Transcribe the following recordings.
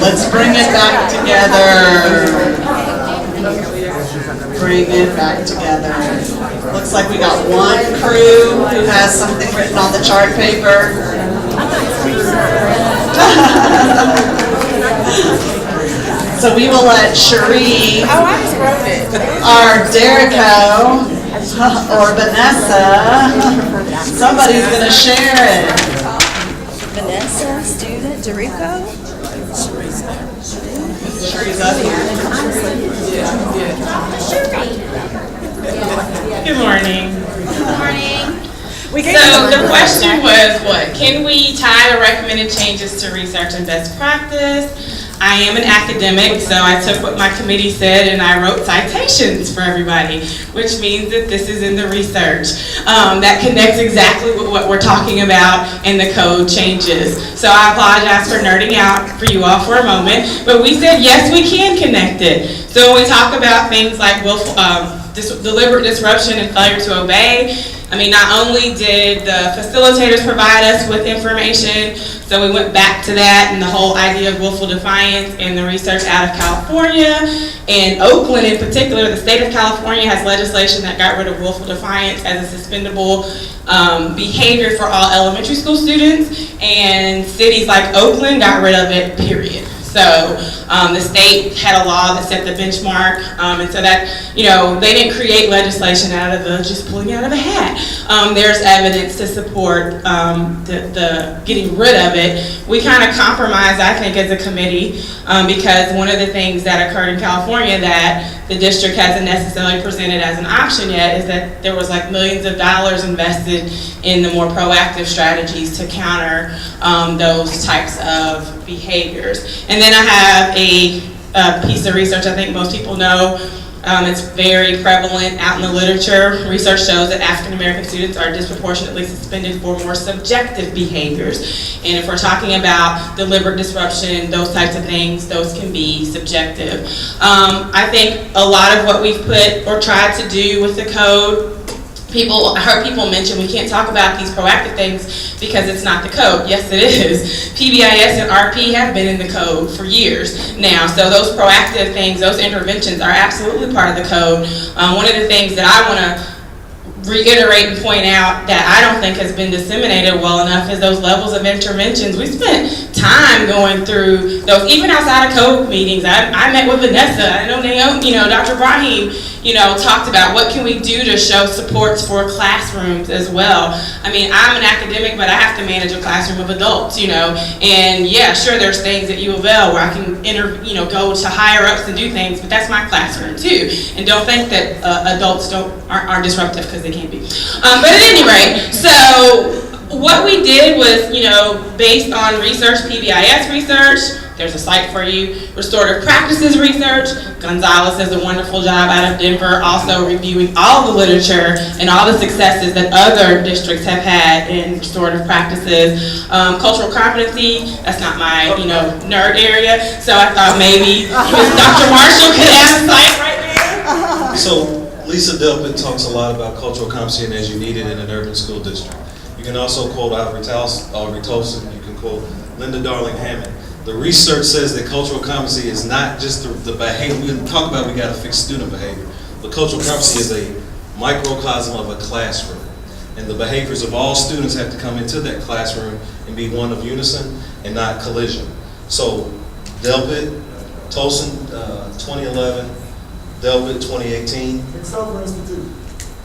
Let's bring it back together. Bring it back together. Looks like we got one crew who has something written on the chart paper. So we will let Cherie or Derico or Vanessa, somebody's going to share it. Vanessa, student, Derico. Cherie's up here. Good morning. Good morning. So the question was what? Can we tie the recommended changes to research and best practice? I am an academic, so I took what my committee said and I wrote citations for everybody, which means that this is in the research. That connects exactly with what we're talking about and the code changes. So I apologize for nerding out for you all for a moment, but we said yes, we can connect it. So when we talk about things like willful, deliberate disruption and failure to obey, I mean, not only did the facilitators provide us with information, so we went back to that and the whole idea of willful defiance and the research out of California. And Oakland in particular, the state of California has legislation that got rid of willful defiance as a suspendable behavior for all elementary school students. And cities like Oakland got rid of it, period. So the state had a law that set the benchmark, and so that, you know, they didn't create legislation out of the just pulling out of a hat. There's evidence to support the getting rid of it. We kind of compromised, I think, as a committee, because one of the things that occurred in California that the district hasn't necessarily presented as an option yet is that there was like millions of dollars invested in the more proactive strategies to counter those types of behaviors. And then I have a piece of research I think most people know. It's very prevalent out in the literature. Research shows that African American students are disproportionately suspended for more subjective behaviors. And if we're talking about deliberate disruption, those types of things, those can be subjective. I think a lot of what we've put or tried to do with the code, I heard people mention we can't talk about these proactive things because it's not the code. Yes, it is. PBIS and RP have been in the code for years now. So those proactive things, those interventions are absolutely part of the code. One of the things that I want to reiterate and point out that I don't think has been disseminated well enough is those levels of interventions. We spent time going through those, even outside of code meetings. I met with Vanessa. I know Naomi, Dr. Brahim, talked about what can we do to show supports for classrooms as well. I mean, I'm an academic, but I have to manage a classroom of adults, and yeah, sure, there's things at U of L where I can go to higher ups and do things, but that's my classroom too. And don't think that adults aren't disruptive, because they can't be. But at any rate, so what we did was, based on research, PBIS research, there's a site for you, restorative practices research. Gonzalez does a wonderful job out of Denver, also reviewing all the literature and all the successes that other districts have had in restorative practices. Cultural competency, that's not my, nerd area, so I thought maybe Dr. Marshall could have a site right there. So Lisa Delpit talks a lot about cultural competency and as you need it in an urban school district. You can also quote Aubrey Tolson, you can quote Linda Darling Hammond. The research says that cultural competency is not just the behavior. We can talk about we got to fix student behavior, but cultural competency is a microcosm of a classroom. And the behaviors of all students have to come into that classroom and be one of unison and not collision. So Delpit, Tolson, 2011, Delpit, 2018. McSilver Institute.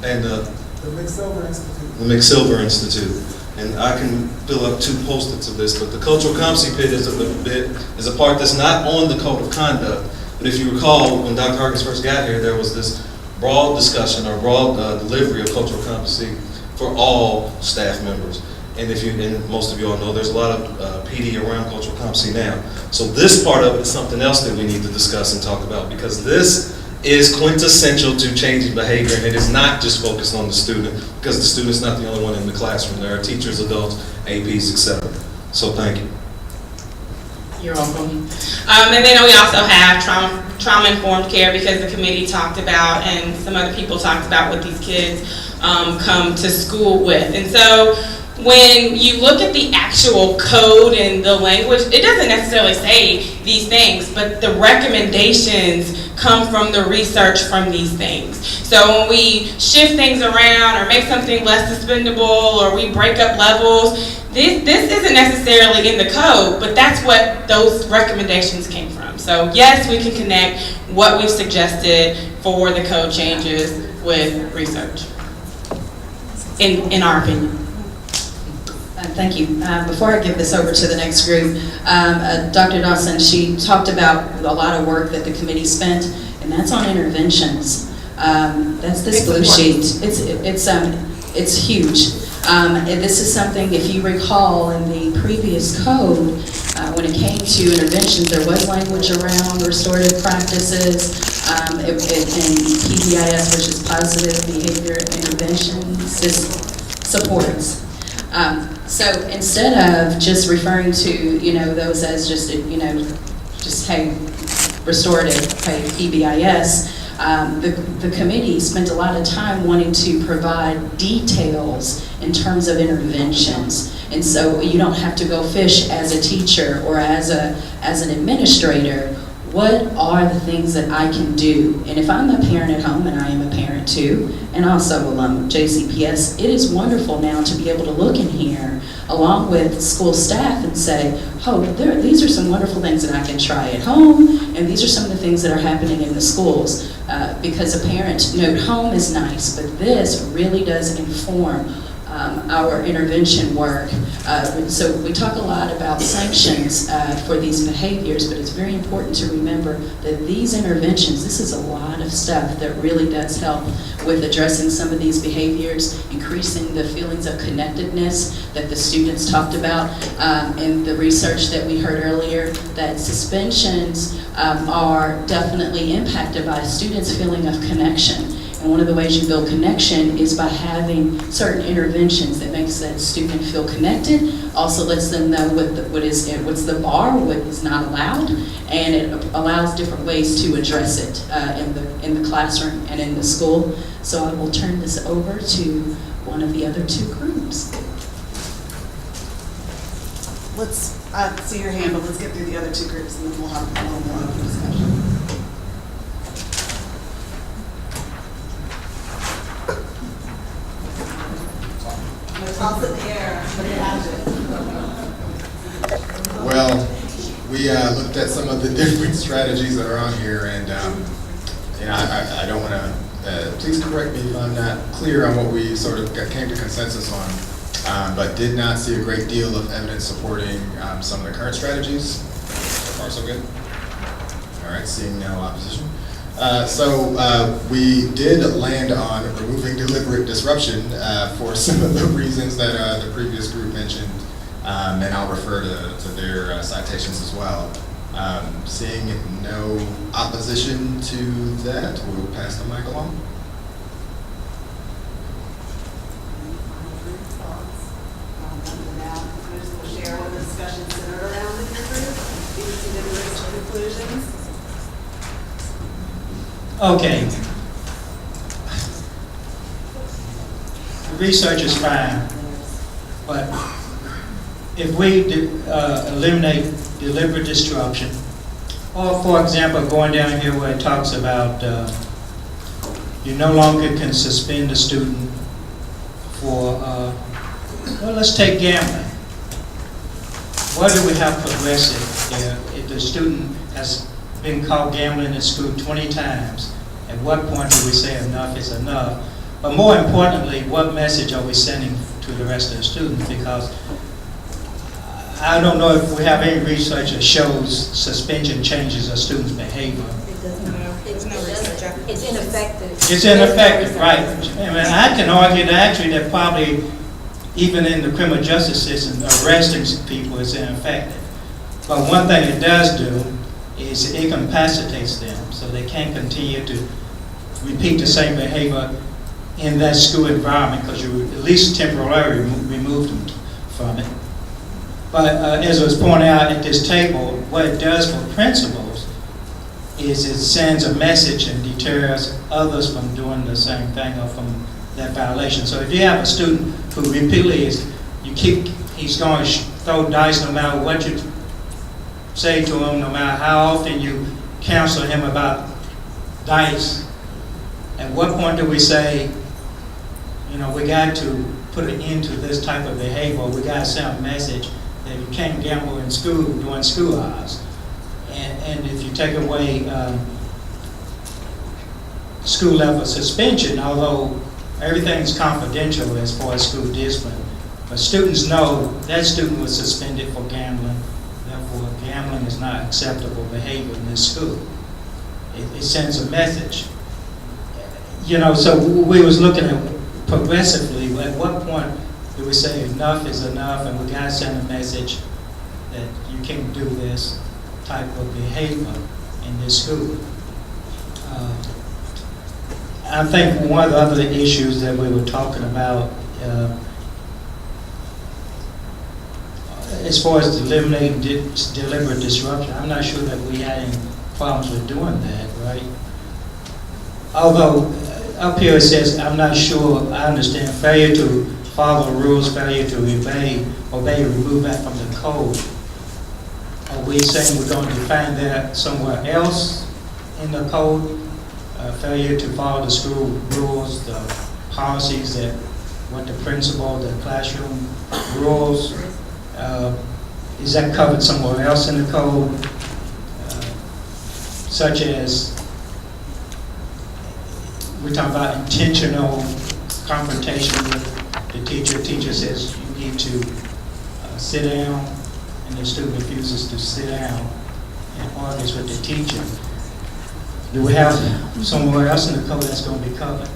And the McSilver Institute. The McSilver Institute. And I can fill up 2 post-its of this, but the cultural competency pit is a part that's not on the code of conduct. But if you recall, when Dr. Harkins first got here, there was this broad discussion or broad delivery of cultural competency for all staff members. And and most of you all know, there's a lot of PD around cultural competency now. So this part of it is something else that we need to discuss and talk about, because this is quintessential to changing behavior, and it is not just focused on the student, because the student's not the only one in the classroom. There are teachers, adults, APs, etc. So thank you. You're welcome. And then we also have trauma-informed care, because the committee talked about, and some other people talked about, what these kids come to school with. And so when you look at the actual code and the language, it doesn't necessarily say these things, but the recommendations come from the research from these things. So when we shift things around or make something less suspendable or we break up levels, this isn't necessarily in the code, but that's what those recommendations came from. So yes, we can connect what we've suggested for the code changes with research, in our opinion. Thank you. Before I give this over to the next group, Dr. Dawson, she talked about a lot of work that the committee spent, and that's on interventions. That's this blue sheet. It's huge. And this is something, if you recall, in the previous code, when it came to interventions, there was language around restorative practices, and PBIS, which is positive behavior interventions, supports. So instead of just referring to, those as just hey, restorative, hey, PBIS, the committee spent a lot of time wanting to provide details in terms of interventions. And so you don't have to go fish as a teacher or as an administrator. What are the things that I can do? And if I'm a parent at home, and I am a parent too, and also alum of JCPS, it is wonderful now to be able to look in here along with school staff and say, oh, these are some wonderful things that I can try at home, and these are some of the things that are happening in the schools. Because a parent note home is nice, but this really does inform our intervention work. So we talk a lot about sanctions for these behaviors, but it's very important to remember that these interventions, this is a lot of stuff that really does help with addressing some of these behaviors, increasing the feelings of connectedness that the students talked about in the research that we heard earlier, that suspensions are definitely impacted by students' feeling of connection. And one of the ways you build connection is by having certain interventions that makes that student feel connected, also lets them know what's the bar, what is not allowed, and it allows different ways to address it in the classroom and in the school. So I will turn this over to one of the other two groups. I see your hand, but let's get through the other two groups and then we'll have a little more open discussion. Toss it in the air, but it has it. Well, we looked at some of the different strategies that are on here, and I don't want to, please correct me if I'm not clear on what we sort of came to consensus on, but did not see a great deal of evidence supporting some of the current strategies. So far, so good. All right, seeing no opposition. So we did land on removing deliberate disruption for some of the reasons that the previous group mentioned, and I'll refer to their citations as well. Seeing no opposition to that, we'll pass the mic along. We'll share what the discussion centered around in your group. You can see the list of conclusions. Okay. The research is fine, but if we eliminate deliberate disruption, or for example, going down here where it talks about you no longer can suspend a student for, well, let's take gambling. Why do we have progressive there? If the student has been caught gambling in school 20 times, at what point do we say enough is enough? But more importantly, what message are we sending to the rest of the students? Because I don't know if we have any research that shows suspension changes a student's behavior. It's ineffective. It's ineffective, right? I mean, I can argue that actually that probably even in the criminal justice system, arresting people is ineffective. But one thing it does do is it incapacitates them, so they can't continue to repeat the same behavior in that school environment because you at least temporarily remove them from it. But as was pointed out at this table, what it does for principals is it sends a message and deters others from doing the same thing or from that violation. So if you have a student who repeatedly is, you he's going to throw dice no matter what you say to him, no matter how often you counsel him about dice. At what point do we say, you know, we got to put an end to this type of behavior? We got to send a message that you can't gamble in school during school hours. And if you take away school level suspension, although everything's confidential as far as school discipline, but students know that student was suspended for gambling, therefore gambling is not acceptable behavior in this school. It sends a message. You know, so we was looking at progressively, at what point do we say enough is enough and we gotta send a message that you can't do this type of behavior in this school. I think one of the other issues that we were talking about as far as eliminating deliberate disruption, I'm not sure that we had any problems with doing that, right? Although up here it says, I'm not sure I understand, failure to follow rules, failure to obey, remove that from the code. Are we saying we're going to define that somewhere else in the code? Failure to follow the school rules, the policies that, what the principal, the classroom rules, is that covered somewhere else in the code? Such as, we're talking about intentional confrontation with the teacher. The teacher says you need to sit down, and the student refuses to sit down and argues with the teacher. Do we have somewhere else in the code that's going to be covered?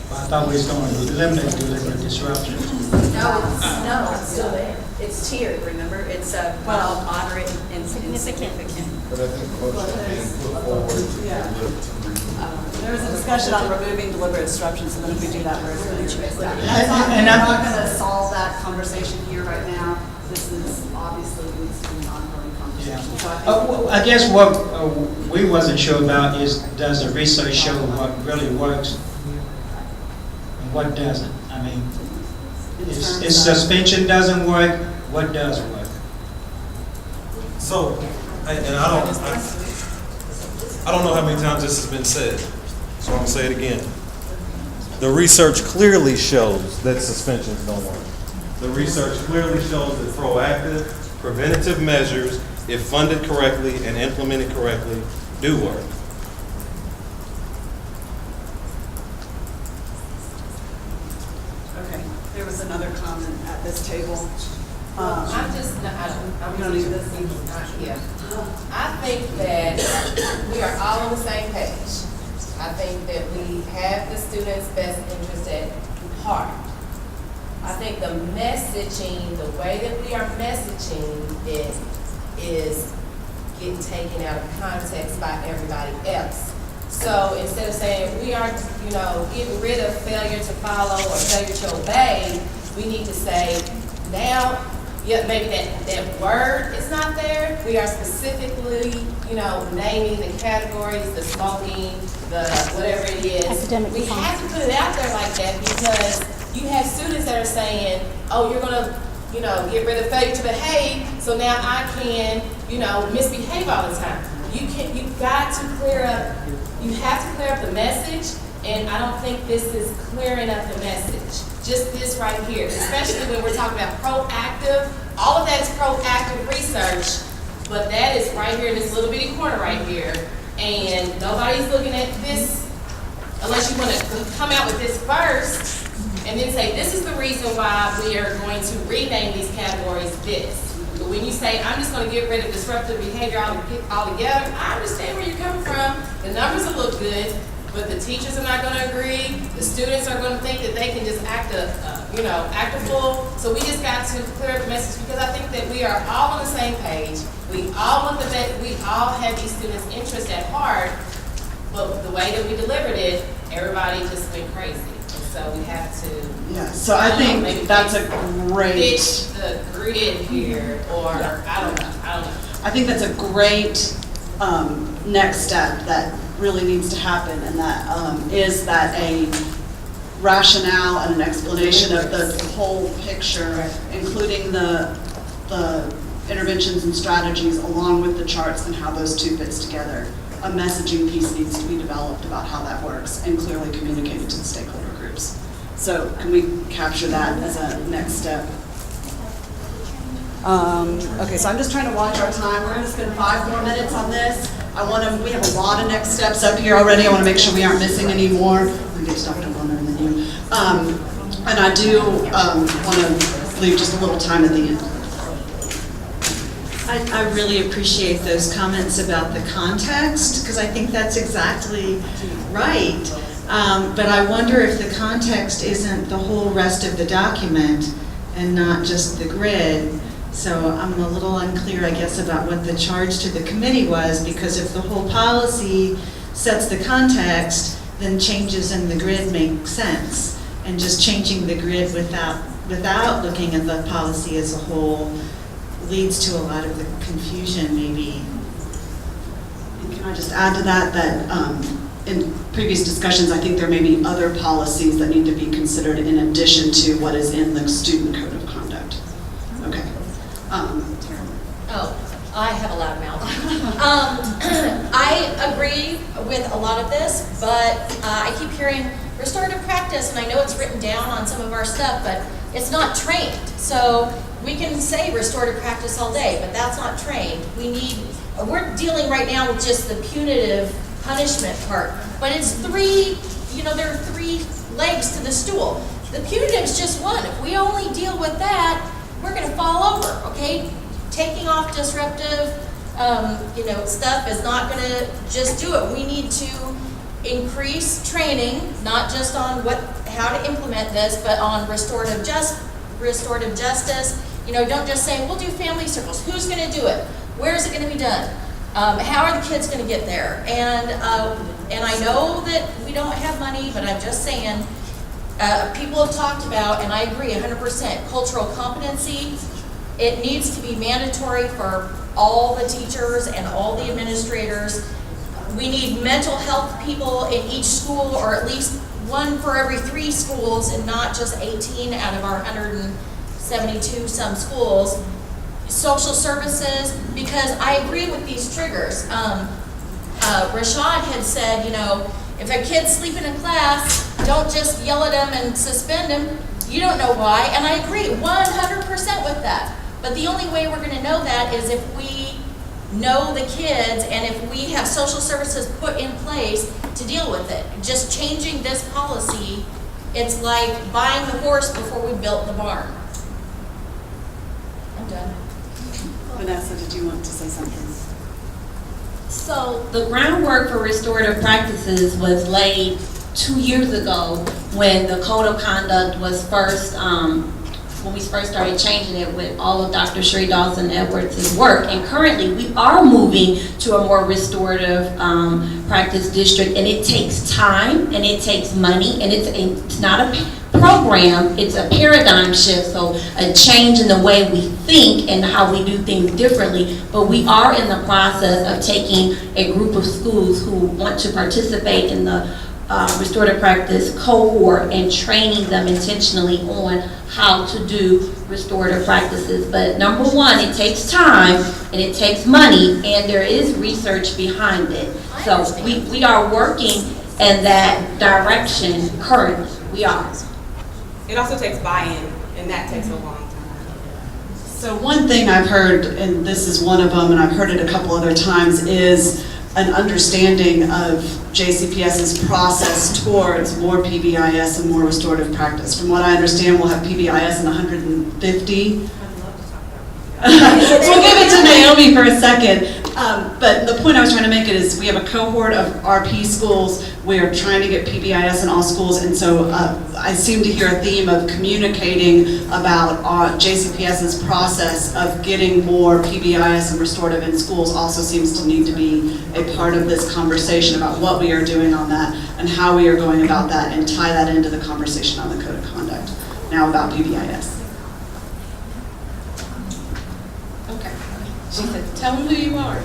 Well, I thought we was going to eliminate deliberate disruption. No, it's still there. It's tiered, remember? It's well, moderate, and significant. But I think the motion being put forward. Yeah. There was a discussion on removing deliberate disruption, so then if we do that, we're going to And we're not going to solve that conversation here right now. This is obviously needs to be an ongoing conversation. So I think Well, I guess what we wasn't sure about is, does the research show what really works and what doesn't? I mean, if suspension doesn't work, what does work? So, and I don't know how many times this has been said, so I'm gonna say it again. The research clearly shows that suspensions don't work. The research clearly shows that proactive, preventative measures, if funded correctly and implemented correctly, do work. okay. There was another comment at this table. I'm just, I'm You don't need this? yeah. I think that we are all on the same page. I think that we have the students' best interest at heart. I think the messaging, the way that we are messaging it is getting taken out of context by everybody else. So instead of saying we are, getting rid of failure to follow or failure to obey, we need to say now, yeah, maybe that word is not there. We are specifically, naming the categories, the smoking, the whatever it is. We have to put it out there like that because you have students that are saying, oh, you're gonna, get rid of failure to behave, so now I can, misbehave all the time. You've got to clear up, you have to clear up the message, and I don't think this is clearing up the message. Just this right here, especially when we're talking about proactive, all of that is proactive research, but that is right here in this little bitty corner right here, and nobody's looking at this unless you want to come out with this first and then say, this is the reason why we are going to rename these categories this. But when you say, I'm just going to get rid of disruptive behavior altogether, I understand where you're coming from. The numbers will look good, but the teachers are not going to agree. The students are going to think that they can just act a fool. So we just got to clear up the message because I think that we are all on the same page. We all want the best. We all have these students' interests at heart, but the way that we delivered it, everybody just went crazy. So we have to. Yeah, so I think that's a great. Pitch the grid here, or I don't know. I think that's a great next step that really needs to happen, and that is that rationale and an explanation of the whole picture, including the interventions and strategies along with the charts and how those two fits together. A messaging piece needs to be developed about how that works and clearly communicated to the stakeholder groups. So can we capture that as a next step? Okay, so I'm just trying to watch our time. We're going to spend 5 more minutes on this. We have a lot of next steps up here already. I want to make sure we aren't missing any more. I'll get Dr. Bonner and then you. And I do want to leave just a little time at the end. I really appreciate those comments about the context, because I think that's exactly right. But I wonder if the context isn't the whole rest of the document and not just the grid. So I'm a little unclear, I guess, about what the charge to the committee was, because if the whole policy sets the context, then changes in the grid make sense. And just changing the grid without looking at the policy as a whole leads to a lot of the confusion, maybe. And can I just add to that, in previous discussions, I think there may be other policies that need to be considered in addition to what is in the student code of conduct. Okay. I have a loud mouth. I agree with a lot of this, but I keep hearing restorative practice, and I know it's written down on some of our stuff, but it's not trained. So we can say restorative practice all day, but that's not trained. We're dealing right now with just the punitive punishment part, but it's there are 3 legs to the stool. The punitive is just one. If we only deal with that, we're gonna fall over, okay? Taking off disruptive, stuff is not gonna just do it. We need to increase training, not just on how to implement this, but on restorative justice. Don't just say, we'll do family circles. Who's gonna do it? Where is it gonna be done? How are the kids gonna get there? And I know that we don't have money, but I'm just saying, people have talked about, and I agree 100%, cultural competency. It needs to be mandatory for all the teachers and all the administrators. We need mental health people in each school, or at least one for every 3 schools, and not just 18 out of our 172 some schools. Social services, because I agree with these triggers. Rashad had said, if a kid's sleeping in class, don't just yell at them and suspend them. You don't know why, and I agree 100% with that. But the only way we're going to know that is if we know the kids and if we have social services put in place to deal with it. Just changing this policy, it's like buying the horse before we built the barn. I'm done. Vanessa, did you want to say something? So the groundwork for restorative practices was laid 2 years ago when the Code of Conduct was first, when we first started changing it with all of Dr. Sheree Dawson Edwards' work. And currently we are moving to a more restorative practice district, and it takes time and it takes money, and it's not a program, it's a paradigm shift, so a change in the way we think and how we do things differently. But we are in the process of taking a group of schools who want to participate in the restorative practice cohort and training them intentionally on how to do restorative practices. But number one, it takes time and it takes money, and there is research behind it. So we are working in that direction currently. We are. It also takes buy-in, and that takes a long time. So one thing I've heard, and this is one of them, and I've heard it a couple other times, is an understanding of JCPS's process towards more PBIS and more restorative practice. From what I understand, we'll have PBIS in 150. We'll give it to Naomi for a second. But the point I was trying to make is we have a cohort of RP schools. We're trying to get PBIS in all schools, and so I seem to hear a theme of communicating about JCPS's process of getting more PBIS and restorative in schools also seems to need to be a part of this conversation about what we are doing on that and how we are going about that, and tie that into the conversation on the Code of Conduct, now about PBIS. Okay. She said, tell them who you are.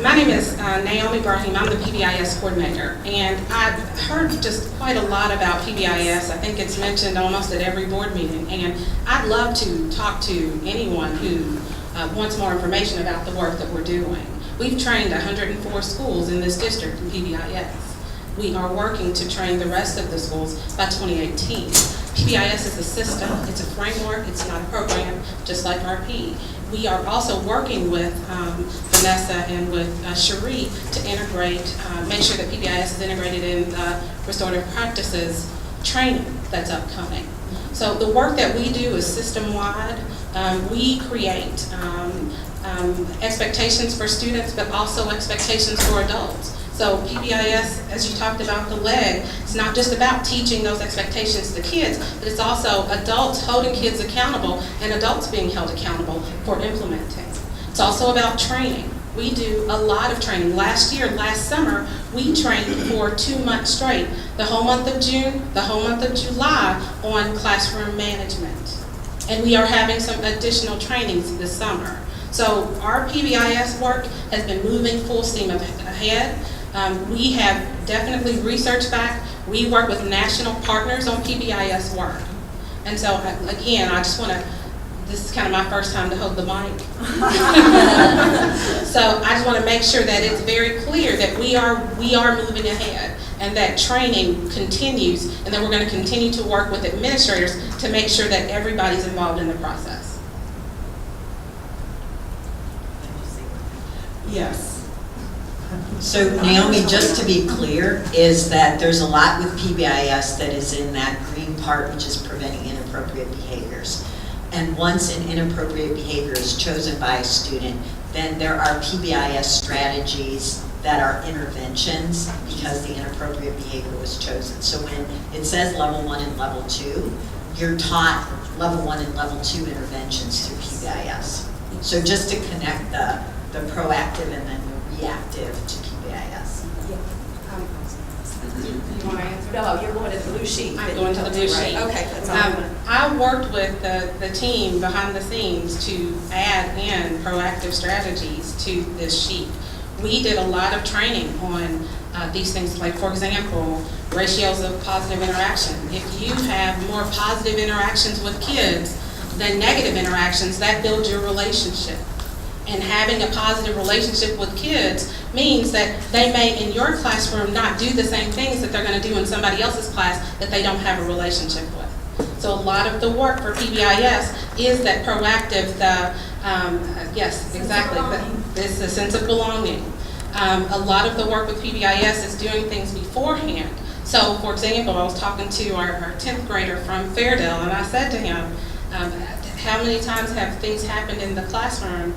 My name is Naomi Brahim. I'm the PBIS coordinator. And I've heard just quite a lot about PBIS. I think it's mentioned almost at every board meeting. And I'd love to talk to anyone who wants more information about the work that we're doing. We've trained 104 schools in this district in PBIS. We are working to train the rest of the schools by 2018. PBIS is a system, it's a framework, it's not a program, just like RP. We are also working with Vanessa and with Cherie to integrate, make sure that PBIS is integrated in the restorative practices training that's upcoming. So the work that we do is system-wide. We create expectations for students, but also expectations for adults. So PBIS, as you talked about the leg, it's not just about teaching those expectations to kids, but it's also adults holding kids accountable and adults being held accountable for implementing. It's also about training. We do a lot of training. Last summer, we trained for 2 months straight. The whole month of June, the whole month of July on classroom management. And we are having some additional trainings this summer. So our PBIS work has been moving full steam ahead. We have definitely researched back. We work with national partners on PBIS work. And so, again, I just want to, this is kind of my first time to hold the mic. So I just want to make sure that it's very clear that we are moving ahead and that training continues and that we're going to continue to work with administrators to make sure that everybody's involved in the process. Yes. So Naomi, just to be clear, is that there's a lot with PBIS that is in that green part, which is preventing inappropriate behaviors. And once an inappropriate behavior is chosen by a student, then there are PBIS strategies that are interventions because the inappropriate behavior was chosen. So when it says level 1 and level 2, you're taught level 1 and level 2 interventions through PBIS. So just to connect the proactive and then the reactive to PBIS. You want to answer? No, you're going to the blue sheet. I'm going to the blue sheet. Okay, that's all. I worked with the team behind the scenes to add in proactive strategies to this sheet. We did a lot of training on these things, like, for example, ratios of positive interaction. If you have more positive interactions with kids than negative interactions, that builds your relationship. And having a positive relationship with kids means that they may, in your classroom, not do the same things that they're going to do in somebody else's class that they don't have a relationship with. So a lot of the work for PBIS is that proactive, yes, exactly, it's a sense of belonging. A lot of the work with PBIS is doing things beforehand. So, for example, I was talking to our 10th grader from Fairdale, and I said to him, how many times have things happened in the classroom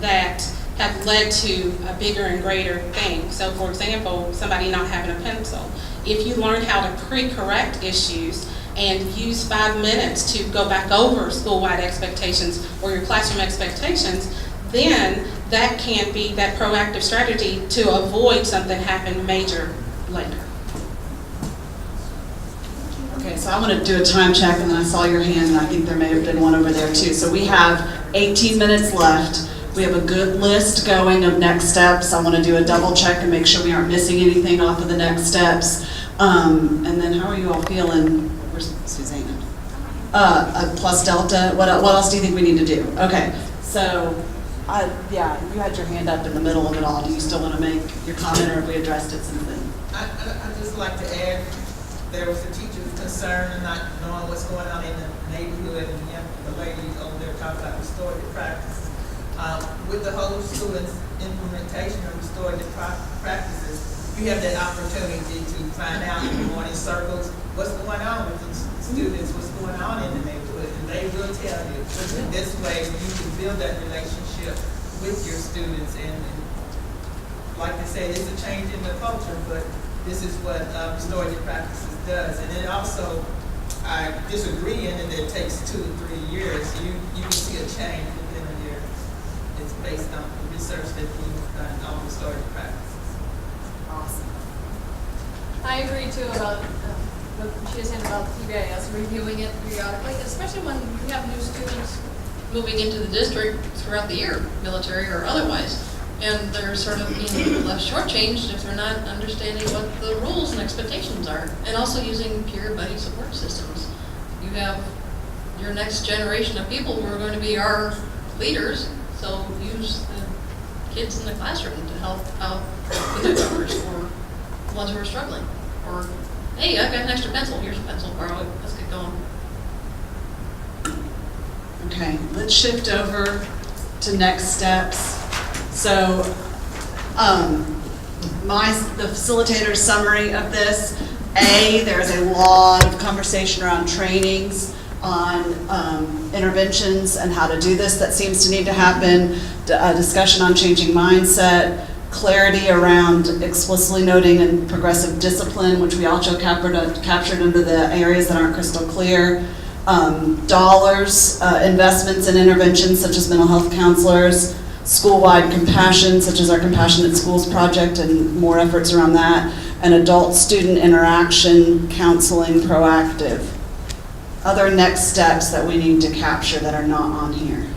that have led to a bigger and greater thing? So, for example, somebody not having a pencil. If you learn how to pre-correct issues and use 5 minutes to go back over school-wide expectations or your classroom expectations, then that can be that proactive strategy to avoid something happening major later. Okay, so I want to do a time check, and then I saw your hand, and I think there may have been one over there too. So we have 18 minutes left. We have a good list going of next steps. I want to do a double check and make sure we aren't missing anything off of the next steps. And then how are you all feeling? Where's Susanna? Plus Delta, what else do you think we need to do? Okay, so, yeah, you had your hand up in the middle of it all. Do you still want to make your comment, or have we addressed it since then? I'd just like to add, there was a teacher's concern in not knowing what's going on in the neighborhood, and the lady over there talking about restorative practice. With the whole students' implementation of restorative practices, you have that opportunity to find out in the morning circles what's going on with these students, what's going on in the neighborhood, and they will tell you. In this way, you can build that relationship with your students, and like I said, it's a change in the culture, but this is what restorative practices does. And then also, I disagree in that it takes 2 to 3 years. You can see a change within a year. It's based on the research that we've done on restorative practices. Awesome. I agree too about what she was saying about PBIS, reviewing it periodically, especially when we have new students moving into the district throughout the year, military or otherwise. And they're sort of being left shortchanged if they're not understanding what the rules and expectations are. And also using peer buddy support systems. You have your next generation of people who are going to be our leaders, so use the kids in the classroom to help out the newcomers or the ones who are struggling. Or, hey, I've got an extra pencil, here's a pencil, borrow it, let's get going. Okay, let's shift over to next steps. So, the facilitator's summary of this, there's a lot of conversation around trainings on interventions and how to do this that seems to need to happen, a discussion on changing mindset, clarity around explicitly noting and progressive discipline, which we also captured under the areas that aren't crystal clear, dollars, investments in interventions such as mental health counselors, school-wide compassion, such as our Compassionate Schools project and more efforts around that, and adult-student interaction, counseling, proactive. Other next steps that we need to capture that are not on here.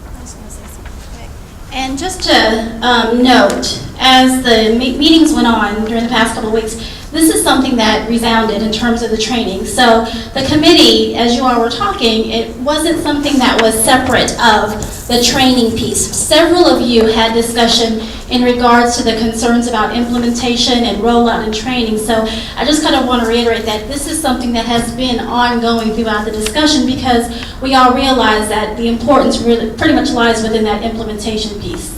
I was going to say something quick. And just to note, as the meetings went on during the past couple of weeks, this is something that resounded in terms of the training. So the committee, as you all were talking, it wasn't something that was separate of the training piece. Several of you had discussion in regards to the concerns about implementation and rollout and training. So I just kind of want to reiterate that this is something that has been ongoing throughout the discussion because we all realize that the importance really pretty much lies within that implementation piece.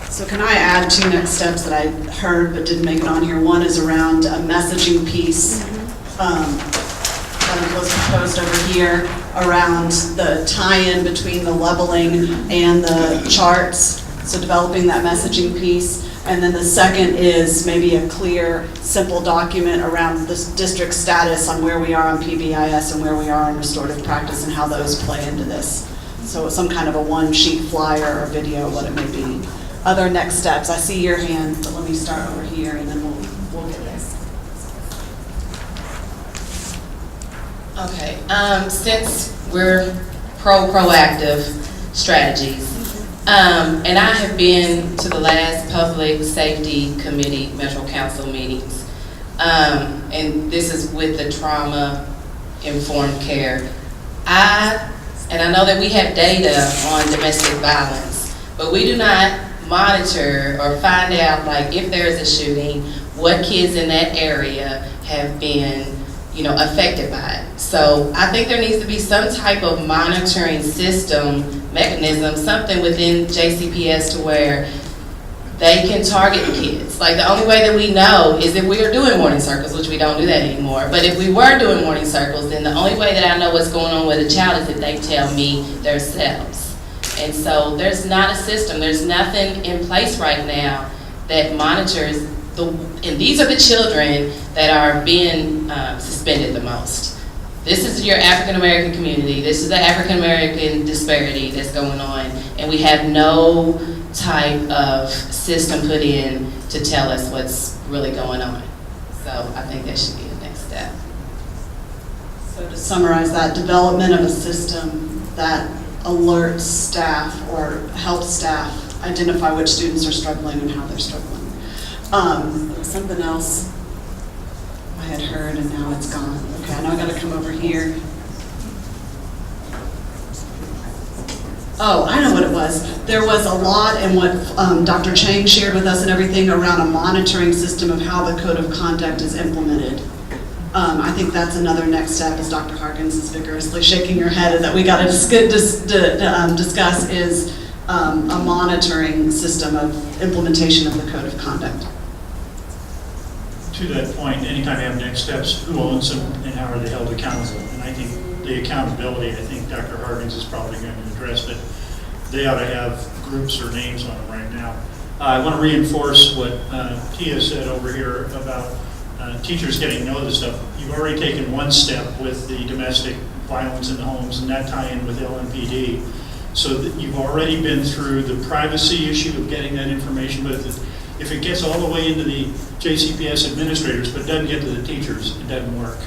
So can I add two next steps that I heard but didn't make it on here? One is around a messaging piece that was proposed over here around the tie-in between the leveling and the charts, so developing that messaging piece. And then the second is maybe a clear, simple document around the district status on where we are on PBIS and where we are on restorative practice and how those play into this. So some kind of a one-sheet flyer or video, what it may be. Other next steps. I see your hand, but let me start over here and then we'll get this. Okay, since we're proactive strategies, and I have been to the last Public Safety Committee Metro Council meetings, and this is with the trauma-informed care. And I know that we have data on domestic violence, but we do not monitor or find out, like, if there's a shooting, what kids in that area have been, affected by it. So I think there needs to be some type of monitoring system, mechanism, something within JCPS to where they can target the kids. Like, the only way that we know is if we are doing morning circles, which we don't do that anymore. But if we were doing morning circles, then the only way that I know what's going on with a child is if they tell me themselves. And so there's not a system, there's nothing in place right now that monitors and these are the children that are being suspended the most. This is your African American community, this is the African American disparity that's going on, and we have no type of system put in to tell us what's really going on. So I think that should be the next step. So to summarize that, development of a system that alerts staff or helps staff identify which students are struggling and how they're struggling. There was something else I had heard and now it's gone. Okay, I know I gotta come over here. Oh, I know what it was. There was a lot in what Dr. Chang shared with us and everything around a monitoring system of how the code of conduct is implemented. I think that's another next step, as Dr. Harkins is vigorously shaking her head, and that we got to discuss is a monitoring system of implementation of the code of conduct. To that point, anytime you have next steps, who owns them and how are they held accountable? And I think the accountability, I think Dr. Harkins is probably going to address, but they ought to have groups or names on them right now. I want to reinforce what Tia said over here about teachers getting to know this stuff. You've already taken one step with the domestic violence in the homes and that tie-in with LMPD. So that you've already been through the privacy issue of getting that information, but if it gets all the way into the JCPS administrators but doesn't get to the teachers, it doesn't work.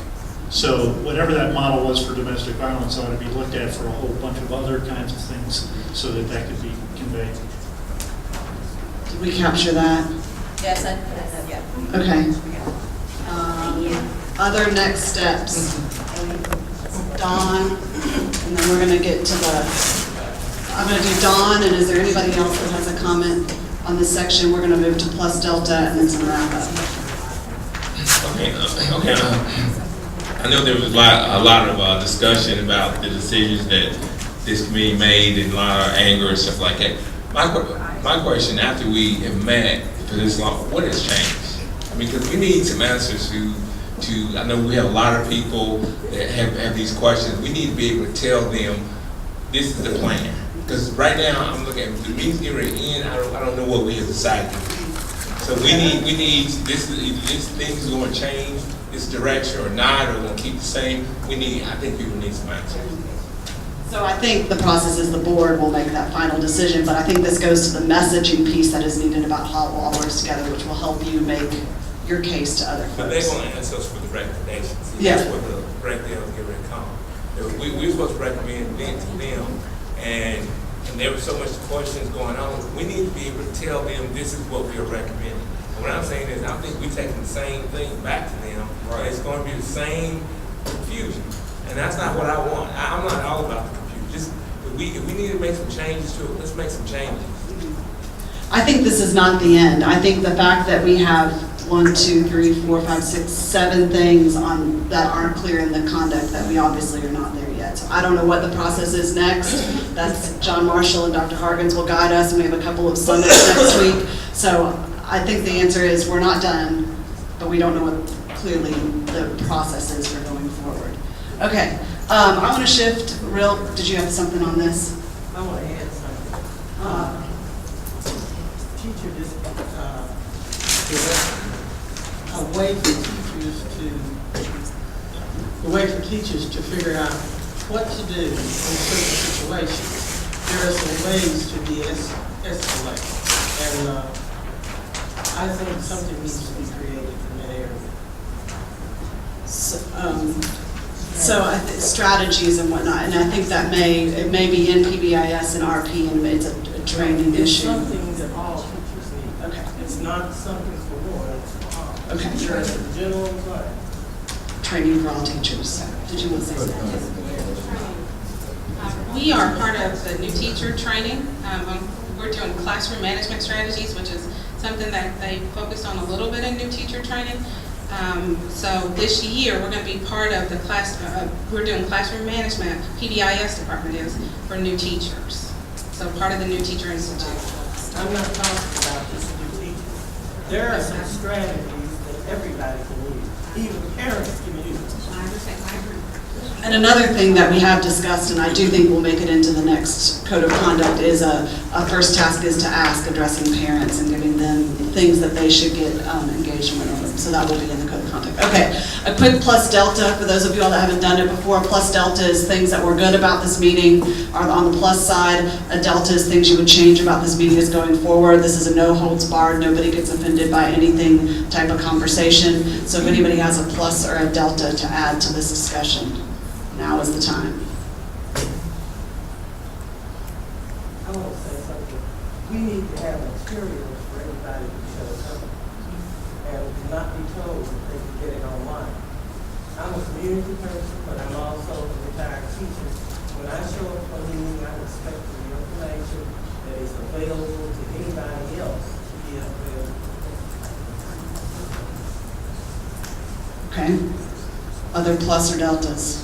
So whatever that model was for domestic violence ought to be looked at for a whole bunch of other kinds of things so that that could be conveyed. Did we capture that? Yes, yeah. Okay. Other next steps. Dawn, and then we're gonna get to I'm gonna do Dawn, and is there anybody else that has a comment on this section? We're gonna move to plus delta and then some wrap up. Okay. I know there was a lot of discussion about the decisions that this committee made and a lot of anger and stuff like that. My question, after we have met for this long, what has changed? I mean, because we need some answers to, I know we have a lot of people that have these questions. We need to be able to tell them, this is the plan. Because right now, I'm looking at the meeting's getting ready to end, I don't know what we have decided to do. So we need, this thing's going to change, this direction or not, or going to keep the same. I think people need some answers. So I think the process is the board will make that final decision, but I think this goes to the messaging piece that is needed about how it all works together, which will help you make your case to other folks. But they're going to answer us for the recommendations. See, yeah. That's what the breakdown is getting ready to come. We're supposed to recommend things to them, and there was so much questions going on. We need to be able to tell them this is what we are recommending. And what I'm saying is, I think we're taking the same thing back to them. Right. It's going to be the same confusion, and that's not what I want. I'm not all about the confusion. Just if we need to make some changes to it, let's make some changes. I think this is not the end. I think the fact that we have 1, 2, 3, 4, 5, 6, 7 things on that aren't clear in the conduct that we obviously are not there yet. So I don't know what the process is next. That's John Marshall and Dr. Hargens will guide us, and we have a couple of summits next week. So I think the answer is we're not done, but we don't know what clearly the process is for going forward. Okay, I want to shift. Did you have something on this? I want to add something. Teacher a way for teachers to figure out what to do in certain situations. There are some ways to de-escalate, and I think something needs to be created in that area. So I think strategies and whatnot, and I think that it may be in PBIS and RP, and it's a training issue. It's something that all teachers need. Okay. It's not something for one, it's for all. Okay. It's a general class. Training for all teachers. Did you want to say something? We are part of the new teacher training. We're doing classroom management strategies, which is something that they focused on a little bit in new teacher training. So this year, we're going to be part of the we're doing classroom management, PBIS department is, for new teachers. So part of the New Teacher Institute. I'm not talking about just new teachers. There are some strategies that everybody can use, even parents can use. And another thing that we have discussed, and I do think we'll make it into the next code of conduct, is a first task is to ask, addressing parents and giving them things that they should get engagement on. So that will be in the code of conduct. Okay, a quick plus delta for those of you all that haven't done it before. Plus delta is things that were good about this meeting are on the plus side. A delta is things you would change about this meeting as going forward. This is a no holds barred, nobody gets offended by anything type of conversation. So if anybody has a plus or a delta to add to this discussion, now is the time. I want to say something. We need to have materials for everybody to show up and not be told that they can get it online. I'm a community person, but I'm also a retired teacher. When I show up for a meeting, I expect the information that is available to anybody else to be available. Okay. Other plus or deltas?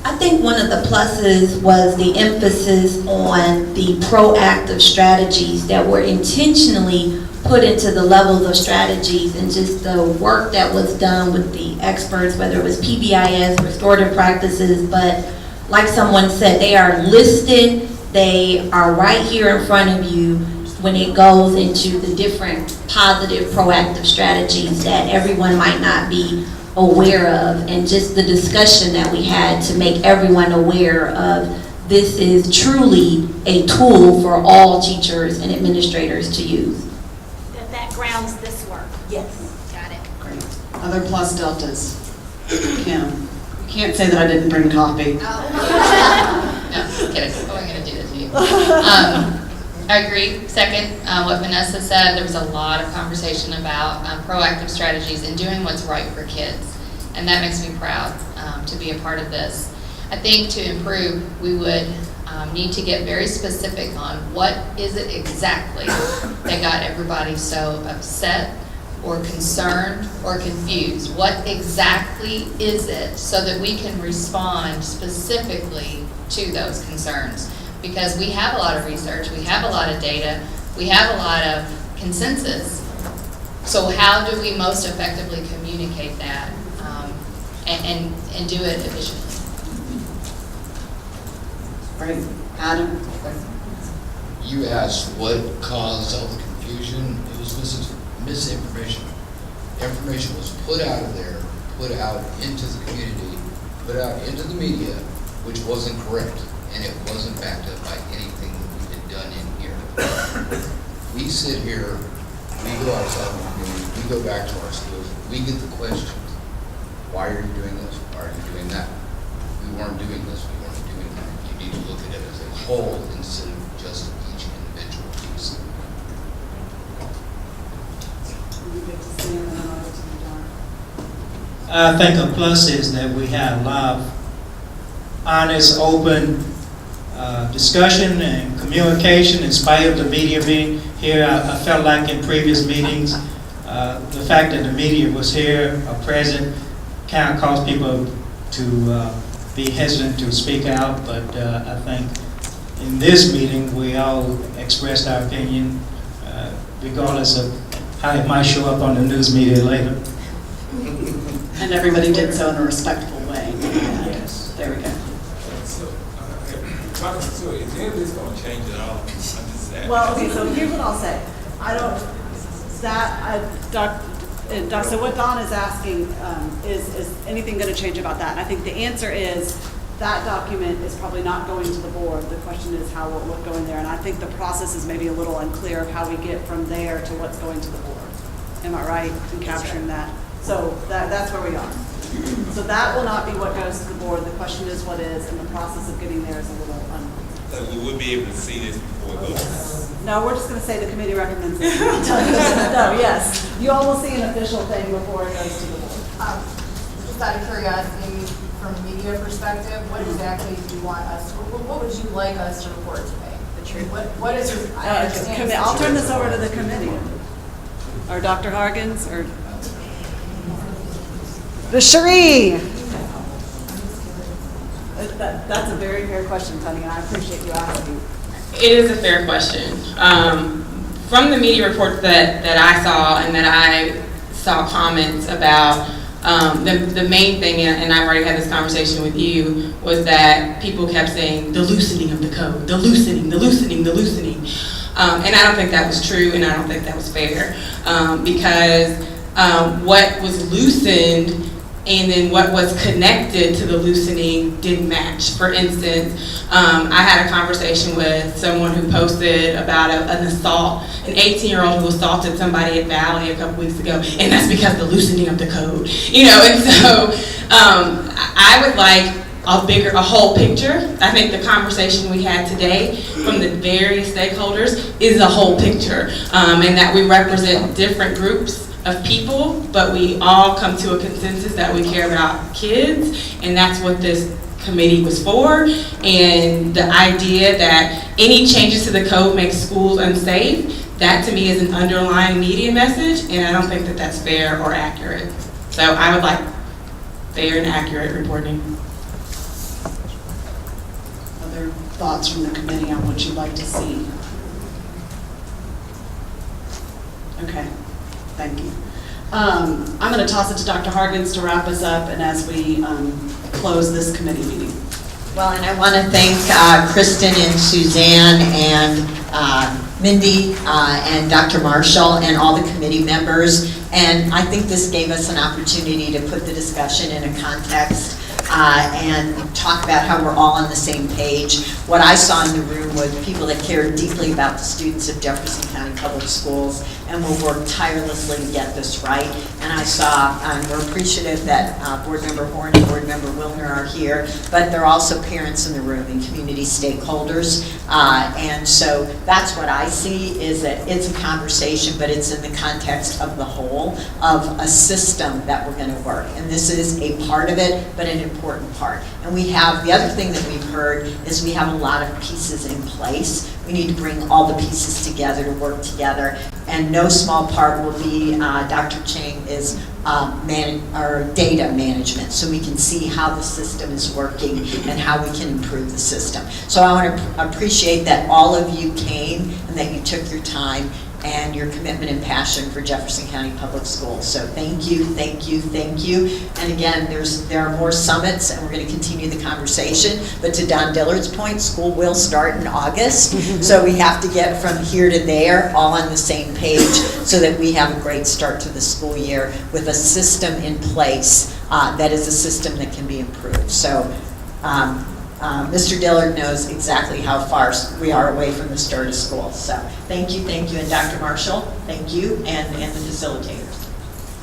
I think one of the pluses was the emphasis on the proactive strategies that were intentionally put into the levels of strategies, and just the work that was done with the experts, whether it was PBIS, restorative practices, but like someone said, they are listed, they are right here in front of you when it goes into the different positive proactive strategies that everyone might not be aware of, and just the discussion that we had to make everyone aware of this is truly a tool for all teachers and administrators to use. That grounds this Other plus deltas. Kim, you can't say that I didn't bring coffee. No, just kidding. I wasn't going to do that to you. I agree. Second, what Vanessa said, there was a lot of conversation about proactive strategies and doing what's right for kids. And that makes me proud to be a part of this. I think to improve, we would need to get very specific on what is it exactly that got everybody so upset or concerned or confused. What exactly is it so that we can respond specifically to those concerns? Because we have a lot of research, we have a lot of data, we have a lot of consensus. So how do we most effectively communicate that and do it efficiently? Right, Adam? You asked what caused all the confusion. It was misinformation. Information was put out of there, put out into the community, put out into the media, which wasn't correct, and it wasn't backed up by anything that we had done in here. We sit here, we go outside the community, we go back to our schools, we get the questions. Why are you doing this? Why are you doing that? We weren't doing this, we weren't doing that. You need to look at it as a whole instead of just each individual piece. I think a plus is that we have a lot of honest, open discussion and communication in spite of the media being here. I felt like in previous meetings, the fact that the media was here or present kind of caused people to be hesitant to speak out, but I think in this meeting we all expressed our opinion regardless of how it might show up on the news media later. And everybody did so in a respectful way. Yes. There we go. So, talking to it, is any of this going to change at all? I'm just asking. Well, okay, so here's what I'll say. I don't, so what Don is asking, is anything going to change about that? And I think the answer is that document is probably not going to the board. The question is how will it go in there? And I think the process is maybe a little unclear of how we get from there to what's going to the board. Am I right in capturing that? So that's where we are. So that will not be what goes to the board. The question is what is, and the process of getting there is a little unclear. So we would be able to see this before it goes. No, we're just going to say the committee recommends it. No, yes. You all will see an official thing before it goes to the board. Just out of curiosity, from a media perspective, what exactly do you want us, what would you like us to report today? The truth? What is your, I understand. I'll turn this over to the committee. Or Dr. Harkins, or the Cherie. That's a very fair question, Tony, and I appreciate you asking. It is a fair question. From the media reports that I saw and that I saw comments about, the main thing, and I've already had this conversation with you, was that people kept saying the loosening of the code, the loosening, the loosening, the loosening. And I don't think that was true, and I don't think that was fair, because what was loosened and then what was connected to the loosening didn't match. For instance, I had a conversation with someone who posted about an assault, an 18-year-old who assaulted somebody at Valley a couple weeks ago, and that's because of the loosening of the code. You know, and so I would like a whole picture. I think the conversation we had today from the various stakeholders is a whole picture, and that we represent different groups of people, but we all come to a consensus that we care about kids, and that's what this committee was for. And the idea that any changes to the code make schools unsafe, that to me is an underlying media message, and I don't think that that's fair or accurate. So I would like fair and accurate reporting. Other thoughts from the committee on what you'd like to see? Okay. Thank you. I'm going to toss it to Dr. Harkins to wrap us up, and as we close this committee meeting. Well, and I want to thank Kristen and Suzanne and Mindy and Dr. Marshall and all the committee members. And I think this gave us an opportunity to put the discussion in a context and talk about how we're all on the same page. What I saw in the room was people that cared deeply about the students of Jefferson County Public Schools and we'll work tirelessly to get this right. And I saw, we're appreciative that Board Member Horn and Board Member Wilner are here, but there are also parents in the room and community stakeholders. And so that's what I see, is that it's a conversation, but it's in the context of the whole of a system that we're going to work. And this is a part of it, but an important part. And we have, the other thing that we've heard is we have a lot of pieces in place. We need to bring all the pieces together to work together. And no small part will be, Dr. Chang is data management, so we can see how the system is working and how we can improve the system. So I want to appreciate that all of you came and that you took your time and your commitment and passion for Jefferson County Public Schools. So thank you, thank you, thank you. And again, there are more summits, and we're going to continue the conversation. But to Don Dillard's point, school will start in August, so we have to get from here to there all on the same page so that we have a great start to the school year with a system in place that is a system that can be improved. So Mr. Dillard knows exactly how far we are away from the start of school. So thank you, and Dr. Marshall, thank you, and the facilitators.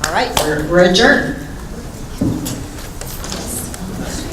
All right, we're adjourned.